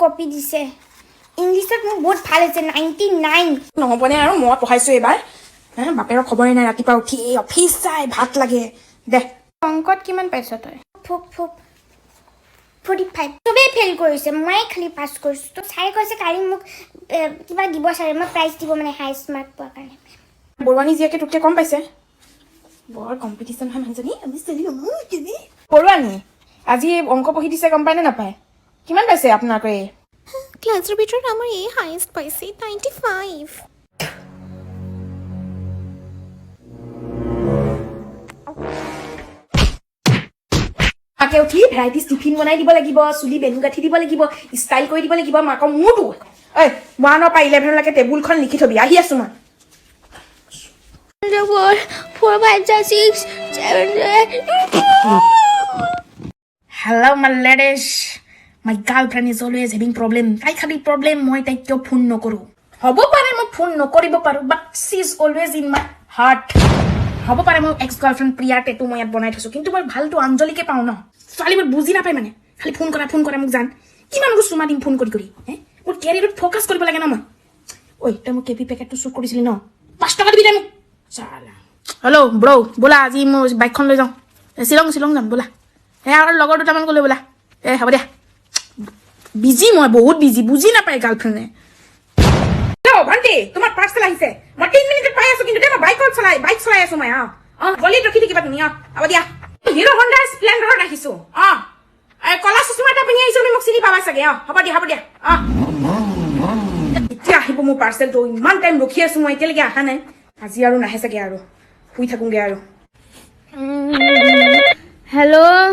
Copy দিছে ইংলিছত মোৰ বহুত ভাল হৈছে 99 নহ'বনে আৰু মই পঢ়াইছোঁ এইবাৰ বাপেৰৰ খবৰে নাই ৰাতিপুৱা উঠি এই অফিচ চাই ভাত লাগে দে অংকত কিমান পাইছ তই 45 চবেই ফেইল কৰিছে মই খালি পাছ কৰিছোঁ তো চাই কৈছে কালি মোক কিবা দিব চাৰে মই প্ৰাইজ দিব মানে হাইষ্ট মাৰ্ক পোৱাৰ কাৰণে বৰুৱানী জীয়েকে তোতকৈ কম পাইছে বৰ কম্পিটিশ্যন হয় মানুহজনী আমি চেলি বৰুৱানী আজি অংক পঢ়ি দিছে গম পায় নে নাপায় কিমান পাইছে আপোনালোকে ক্লাছৰ ভিতৰত আমাৰ এই হাইষ্ট পাইছে 95 মাকে উঠি ভেৰাইটিজ টিফিন বনাই দিব লাগিব চুলি বেলু গাঁঠি দিব লাগিব ষ্টাইল কৰি দিব লাগিব মাকৰ মোৰতো ঐ 1 পৰা 11লৈকে টেবুলখন লিখি থবি আহি আছো মই 4 5 6 7 Hello, my ladies. My girlfriend is always having problem. তাই খালি problem মই তাইক কিয় ফোন নকৰো হ'ব পাৰে মই ফোন নকৰিব পাৰো but she is always in my heart হ'ব পাৰে মই এক্স গাৰ্লফ্ৰেণ্ড প্ৰিয়া টেটু মই ইয়াত বনাই থৈছো কিন্তু মই ভালটো অঞ্জলিকে পাওঁ ন ছোৱালী মই বুজি নাপায় মানে খালি ফোন কৰা মোক জান কিমান মোক চুমা দিম ফোন কৰি মোৰ কেৰিয়াৰত ফ'কাছ কৰিব লাগে ন মই ঐ তই মোক কেপি পেকেটটো শ্বুট কৰিছিলি ন 5 টকা দিবি দে মোক চালা হেল্ল' ব্ৰ ব'লা আজি মই বাইকখন লৈ যাওঁ শ্বিলং যাম ব'লা আৰু লগৰ দুটামান গ'লে বোলা হ'ব দিয়া বিজি মই বহুত বিজি বুজি নাপায় গাৰ্লফ্ৰেণ্ডে ভণ্টি তোমাৰ পাৰ্চেল আহিছে মই 3 মিনিটত পাই আছো কিন্তু মই বাইক চলাই আছো মই গলিত ৰখি থাকিবা তুমি হ'ব দিয়া হিৰো হণ্ডা স্প্লেণ্ডাৰত ৰাখিছো কলা চশমা এটা পিন্ধি আহিছো তুমি মোক চিনি পাবা চাগে হ'ব দিয়া এতিয়া আহিব মোৰ পাৰ্চেলটো ইমান টাইম ৰখি আছো মই এতিয়ালৈকে অহা নাই আজি আৰু নাহে চাগে আৰু শুই থাকোঁগৈ আৰু হেল্ল'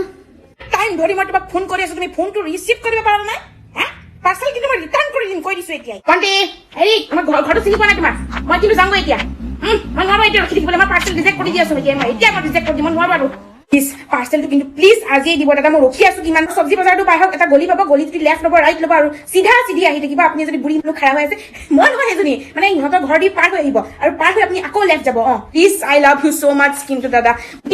টাইম ধৰি মই তোমাক ফোন কৰি আছো তুমি ফোনটো ৰিচিভ কৰিব পাৰা নাই পাৰ্চেল কিন্তু মই ৰিটাৰ্ণ কৰি দিম কৈ দিছো এতিয়া ভণ্টি হেৰি আমাৰ ঘৰটো চিনি পোৱা নাই তোমাৰ মই কিন্তু যাওঁগৈ এতিয়া মই নোৱাৰো এতিয়া ৰখি থাকিবলৈ মই পাৰ্চেল ৰিজেক্ট কৰি দি আছো এতিয়া মই ৰিজেক্ট কৰি দিম মই নোৱাৰো আৰু প্লিজ পাৰ্চেলটো কিন্তু প্লিজ আজিয়ে দিব দাদা মই ৰখি আছো কিমান চব্জি বজাৰটো পাই হওক এটা গলি পাব গলিত লেফ্ট ল'ব ৰাইট ল'ব আৰু চিধা আহি থাকিব আপুনি যদি বুঢ়ী মানুহ খাৰা হৈ আছে মই নহয় এজনী মানে ইহঁতৰ ঘৰ দি পাৰ হৈ আহিব আৰু পাৰ হৈ আপুনি আকৌ লেফ্ট যাব please I love you so' মাছ কিন্তু দাদা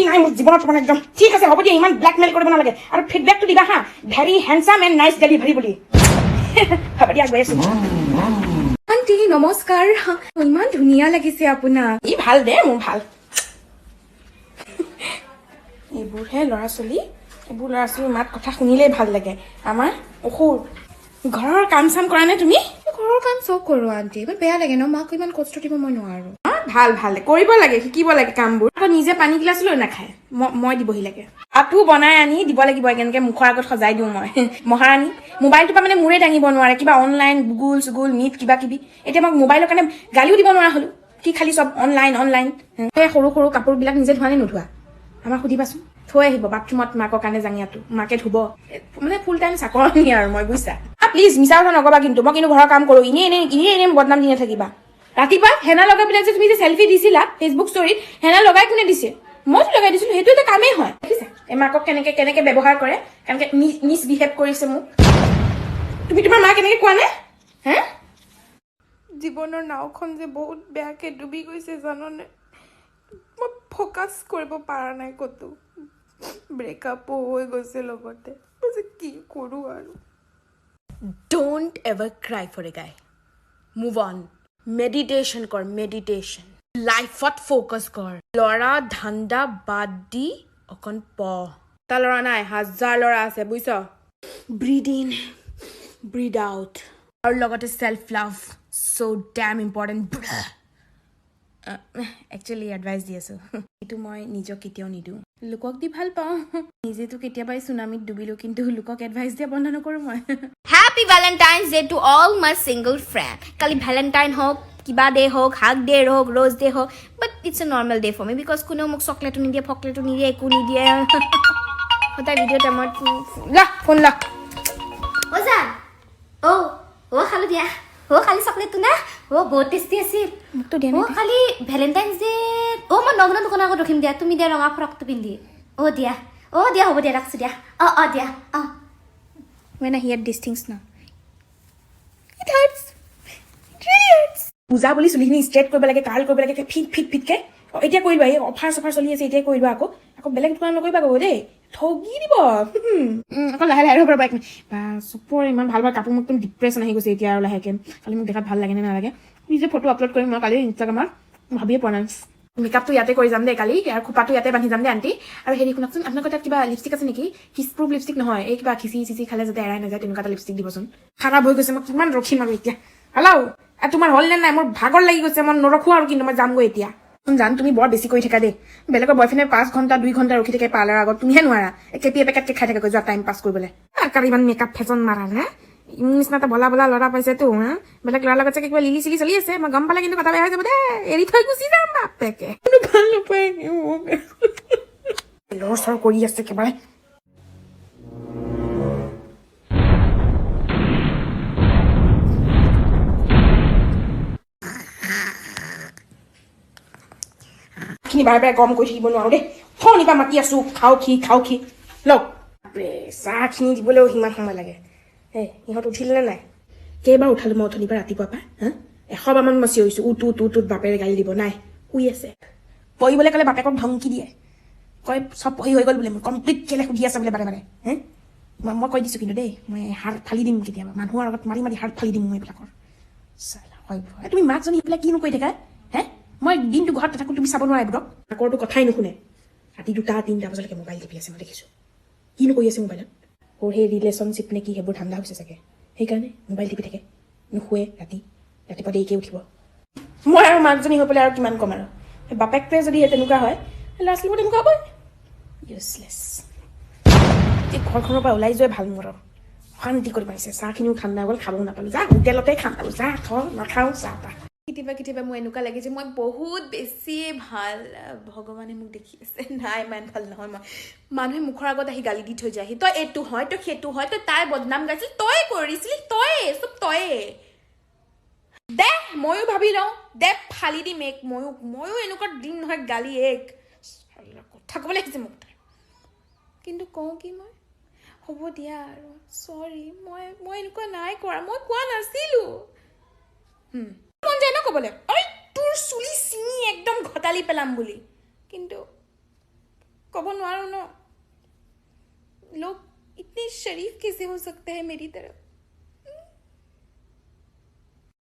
নাই মোৰ জীৱনত মানে একদম ঠিক আছে হ'ব দিয়া ইমান ব্লেকমেইল কৰিব নালাগে আৰু ফিডবেকটো দিবা হা very handsome and nice delivery বুলি হ'ব দিয়া গৈ আছো আণ্টি নমস্কাৰ ইমান ধুনীয়া লাগিছে আপোনাৰ ই ভাল দে মোৰ ভাল এইবোৰহে ল'ৰা ছোৱালীৰ মাত কথা শুনিলেই ভাল লাগে আমাৰ অসুৰ ঘৰৰ কাম চাম কৰা নে তুমি ঘৰৰ কাম চব কৰোঁ আণ্টি ইমান বেয়া লাগে ন মাক ইমান কষ্ট দিব মই নোৱাৰো ভাল কৰিব লাগে শিকিব লাগে কামবোৰ আকৌ নিজে পানী গিলাচ লৈ নাখায় মই দিবহি লাগে ভাতো বনাই আনি দিব লাগিব এনেকে মুখৰ আগত সজাই দিওঁ মই মহাৰাণী মোবাইলটোৰ পৰা মানে মোৰে দাঙিব নোৱাৰে কিবা অনলাইন গুগল মিট কিবা কিবি এতিয়া মই মোবাইলৰ কাৰণে গালিও দিব নোৱাৰা হ'লো কি খালি চব অনলাইন সৰু কাপোৰবিলাক নিজে ধোৱা নে নোধোৱা আমাক সুধিবাচোন থৈ আহিব বাথৰুমত মাকৰ কাৰণে জাঙিয়াটো মাকে ধুব মানে ফুল টাইম চাকৰণি আৰু মই বুজিছা প্লিজ মিছা কথা নকবা কিন্তু মই কিন্তু ঘৰৰ কাম কৰোঁ এনেই বদনাম দি নাথাকিবা ৰাতিপুৱা হেনা লগাই পেলাই যে তুমি যে চেল্ফি দিছিলা ফেচবুক ষ্টৰীত হেনা লগাই কোনে দিছে মইতো লগাই দিছিলো সেইটো এটা কামেই হয় দেখিছা এই মাকক কেনেকে ব্যৱহাৰ কৰে কেনেকে মিছবিহেভ কৰিছে মোক তুমি তোমাৰ মা কেনেকে কোৱা নে জীৱনৰ নাওখন যে বহুত বেয়াকে ডুবি গৈছে জাননে মই ফ'কাছ কৰিব পৰা নাই ক'তো ব্ৰেকআপো হৈ গৈছে লগতে মই যে কি কৰোঁ আৰু don't ever cry for a guy move on meditation কৰ লাইফত ফ'কাছ কৰ ল'ৰা ধান্দা বাদ দি অকণ এটা ল'ৰা নাই 1000 ল'ৰা আছে বুজিছ ব্ৰিড ইন ব্ৰিড আউট আৰু লগতে চেল্ফ লাভ চ' ডেম ইম্পৰ্টেণ্ট একচুৱেলি এডভাইচ দি আছো এইটো মই নিজক কেতিয়াও নিদিওঁ লোকক দি ভাল পাওঁ নিজেতো কেতিয়াবাই চুনামিত ডুবিলো কিন্তু লোকক এডভাইচ দিয়া বন্ধ নকৰোঁ মই happy Valentine's day to all my single friend Kali Valentine হোক কিবা ডে হোক হাগ ডে হোক রোজ ডে হোক but it's a normal day for me because কোনেও মোক চকলেটো নিদিয়ে ফকলেটো নিদিয়ে একো নিদিয়ে সদায় ভিডিঅ' টাইমত ফোন লা ওজান খালো দিয়া খালি চকলেটটো না বহুত টেষ্টি আছিল মোকতো দিয়া খালি ভেলেণ্টাইন্স ডে মই নগ্ন দোকানৰ আগত ৰখিম দিয়া তুমি দিয়া ৰঙা ফ্ৰকটো পিন্ধি দিয়া হ'ব দিয়া ৰাখছো দিয়া দিয়া when I hear these things now it hurts it really hurts পূজা বুলি চুলিখিনি ষ্ট্ৰেট কৰিব লাগে কাৰ্ল কৰিব লাগে ফিটকে এতিয়া কৰিবা এই অফাৰ চফাৰ চলি আছে এতিয়া কৰিবা আকৌ আকৌ বেলেগ দোকান নকৰিবা আকৌ দেই ঠগি দিব আকৌ লাহে লাহে ৰ'ব ৰ'বা বা চবৰে ইমান ভাল ভাল কাপোৰ মোক একদম ডিপ্ৰেশ্যন আহি গৈছে এতিয়া আৰু লাহেকৈ কালি মোক দেখাত ভাল লাগে নে নালাগে নিজে ফটো আপলোড কৰিম মই কালি ইনষ্টাগ্ৰামত ভাবিয়ে পোৱা নাই মেকআপটো ইয়াতে কৰি যাম দেই কালি আৰু খোপাটো ইয়াতে বান্ধি যাম দেই আণ্টি আৰু হেৰি শুনকচোন আপোনালোকৰ তাত কিবা লিপষ্টিক আছে নেকি কিছপ্ৰুফ লিপষ্টিক নহয় এই কিবা খিচি চিচি খালে যাতে এৰাই নাযায় তেনেকুৱা এটা লিপষ্টিক দিবচোন খাৰাপ হৈ গৈছে মই কিমান ৰখিম আৰু এতিয়া হেল্ল' তোমাৰ হ'ল নে নাই মোৰ ভাগৰ লাগি গৈছে মই নৰখোঁ আৰু কিন্তু মই যামগৈ এতিয়া জান তুমি বৰ বেছি কৰি থাকা দেই বেলেগৰ বয়ফ্ৰেণ্ডে 5 ঘণ্টা 2 ঘণ্টা ৰখি থাকে পাৰ্লাৰ আগত তুমিহে নোৱাৰা কেপি পেকেটকে খাই থাকে যোৱা টাইম পাছ কৰিবলৈ আৰু ইমান মেকআপ ফেশ্বন মাৰা হে নিচিনা এটা বলা বলা ল'ৰা পাইছেতো হা বেলেগ ল'ৰাৰ লগত চাগে কিবা লিলি চিলি চলি আছে মই গম পালে কিন্তু কথা বেয়া হৈ যাব দেই এৰি থৈ গুচি যাম বাপেকে ভাল নাপায় লৰ চৰ কৰি আছে একেবাৰে খিনি বাৰে বাৰে গৰম কৰি থাকিব নোৱাৰো দেই ফোনপা মাতি আছো খাওঁ খি লওক চাহখিনি দিবলৈও সিমান সময় লাগে ইহঁত উঠিলে নাই কেইবাৰ উঠালো মই উঠনিৰ পৰা ৰাতিপুৱাৰ পৰা হা 100বাৰমান মই চিঞৰিছো উঠ বাপেৰে গালি দিব নাই শুই আছে পঢ়িবলৈ ক'লে বাপেকক ধমকি দিয়ে কয় চব পঢ়ি হৈ গ'ল বোলে মোৰ কমপ্লিট কেলে সুধি আছে বোলে বাৰে বাৰে মই কৈ দিছোঁ কিন্তু দেই মই হাত ফালি দিম কেতিয়াবা মানুহৰ আগত মাৰি মাৰি হাত ফালি দিম মই এইবিলাকৰ হয় তুমি মাকজনী এইবিলাক কিনো কৰি থাকা মই দিনটো ঘৰত নাথাকোঁ তুমি চাব নোৱাৰা এইবোৰক আকৰটো কথাই নুশুনে ৰাতি 2টা 3টা বজালৈকে মোবাইল টিপি আছে মই দেখিছোঁ কিনো কৰি আছে মোবাইলত সেই ৰিলেশ্যনশ্বিপ নে কি সেইবোৰ ঠাণ্ডা হৈছে চাগে সেইকাৰণে মোবাইল টিপি থাকে নুশুৱে ৰাতিপুৱা দেৰিকৈ উঠিব মই আৰু মাকজনী হৈ পেলাই আৰু কিমান ক'ম আৰু বাপেকটোৱে যদি তেনেকুৱা হয় ল'ৰা ছোৱালীবোৰ তেনেকুৱা হ'বই ইউজলেছ এই ঘৰখনৰ পৰা ওলাই যোৱাই ভাল মোৰ অশান্তি কৰি পাইছে চাহখিনিও ঠাণ্ডা গ'ল খাবও নাপালোঁ যা হোটেলতে খাম আৰু যা নাখাওঁ চাহ তাহ কেতিয়াবা মোৰ এনেকুৱা লাগে যে মই বহুত বেছিয়ে ভাল ভগৱানে মোক দেখি আছে নাই ইমান ভাল নহয় মই মানুহে মুখৰ আগত আহি গালি দি থৈ যায়হি তই এইটো হয় তই সেইটো হয় তই তাই বদনাম গাইছিলি তই কৰিছিলি তয়ে দে ময়ো ভাবি লওঁ দে ফালি দিম ময়ো এনেকুৱা দিম নহয় গালি কথা ক'বলৈ আহিছে মোক তাই কিন্তু কওঁ কি মই হ'ব দিয়া আৰু চৰি মই এনেকুৱা নাই কৰা মই কোৱা নাছিলোঁ মন যায় ন ক'বলৈ ঐ তোৰ চুলি চিঙি একদম ঘটালি পেলাম বুলি কিন্তু ক'ব নোৱাৰো ন লোক ইতনে शरीफ कैसे हो सकते हैं मेरी तरफ